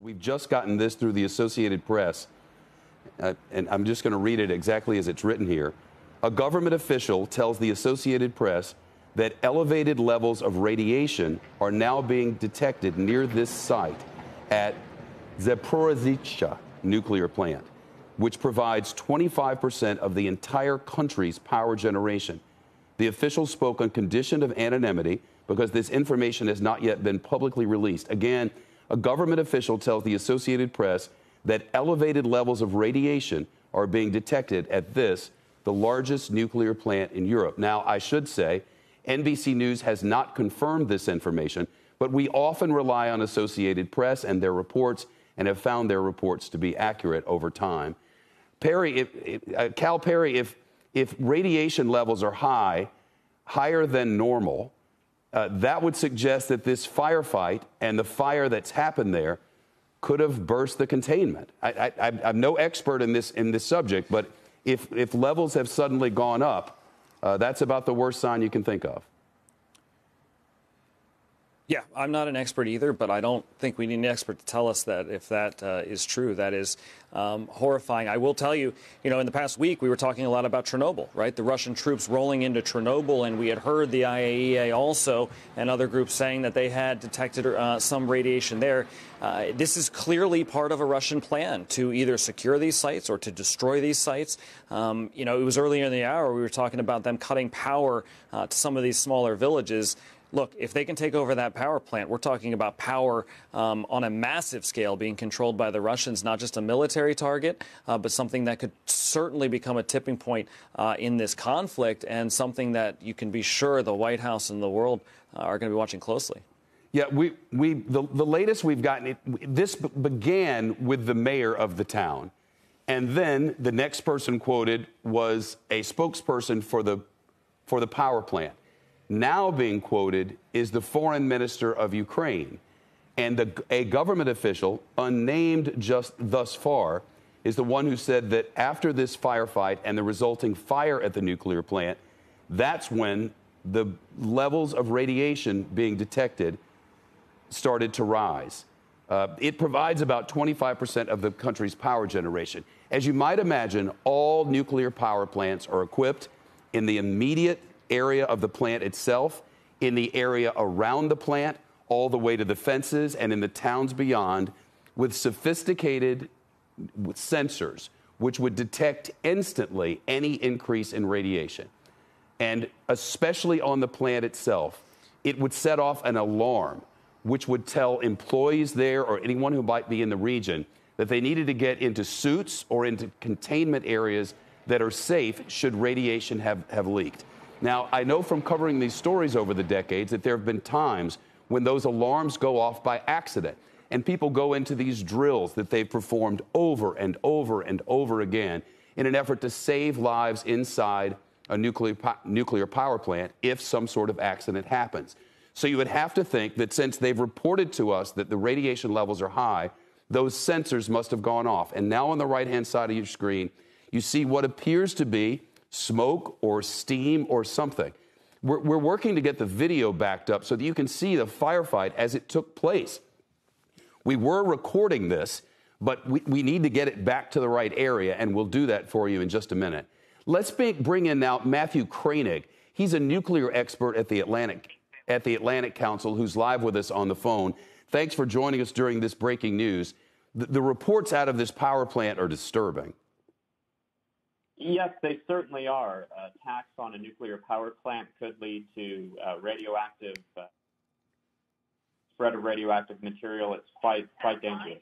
We've just gotten this through the Associated Press, and I'm just going to read it exactly as it's written here. A government official tells the Associated Press that elevated levels of radiation are now being detected near this site at Zaporizhzhia nuclear plant, which provides 25% of the entire country's power generation. The official spoke on condition of anonymity because this information has not yet been publicly released. Again, a government official tells the Associated Press that elevated levels of radiation are being detected at this, the largest nuclear plant in Europe. Now, I should say, NBC News has not confirmed this information, but we often rely on Associated Press and their reports and have found their reports to be accurate over time. Cal Perry, if radiation levels are higher than normal, that would suggest that this firefight and the fire that's happened there could have burst the containment. I'm no expert in this subject, but if levels have suddenly gone up, that's about the worst sign you can think of. Yeah, I'm not an expert either, but I don't think we need an expert to tell us that if that is true. That is horrifying. I will tell you, in the past week, we were talking a lot about Chernobyl, right? The Russian troops rolling into Chernobyl, and we had heard the IAEA also and other groups saying that they had detected some radiation there. This is clearly part of a Russian plan to either secure these sites or to destroy these sites. It was earlier in the hour we were talking about them cutting power to some of these smaller villages. Look, if they can take over that power plant, we're talking about power on a massive scale being controlled by the Russians, not just a military target, but something that could certainly become a tipping point in this conflict and something that you can be sure the White House and the world are going to be watching closely. Yeah, the latest we've gotten, this began with the mayor of the town. And then the next person quoted was a spokesperson for the power plant. Now being quoted is the foreign minister of Ukraine. And a government official, unnamed just thus far, is the one who said that after this firefight and the resulting fire at the nuclear plant, that's when the levels of radiation being detected started to rise. It provides about 25% of the country's power generation. As you might imagine, all nuclear power plants are equipped in the immediate area of the plant itself, in the area around the plant, all the way to the fences and in the towns beyond, with sophisticated sensors which would detect instantly any increase in radiation. And especially on the plant itself, it would set off an alarm which would tell employees there or anyone who might be in the region that they needed to get into suits or into containment areas that are safe should radiation have leaked. Now, I know from covering these stories over the decades that there have been times when those alarms go off by accident and people go into these drills that they've performed over and over and over again in an effort to save lives inside a nuclear power plant if some sort of accident happens. So you would have to think that since they've reported to us that the radiation levels are high, those sensors must have gone off. And now on the right-hand side of your screen, you see what appears to be smoke or steam or something. We're working to get the video backed up so that you can see the firefight as it took place. We were recording this, but we need to get it back to the right area, and we'll do that for you in just a minute. Let's bring in now Matthew Koenig. He's a nuclear expert at the Atlantic Council who's live with us on the phone. Thanks for joining us during this breaking news. The reports out of this power plant are disturbing. Yes, they certainly are. Attacks on a nuclear power plant could lead to spread of radioactive material. It's quite dangerous.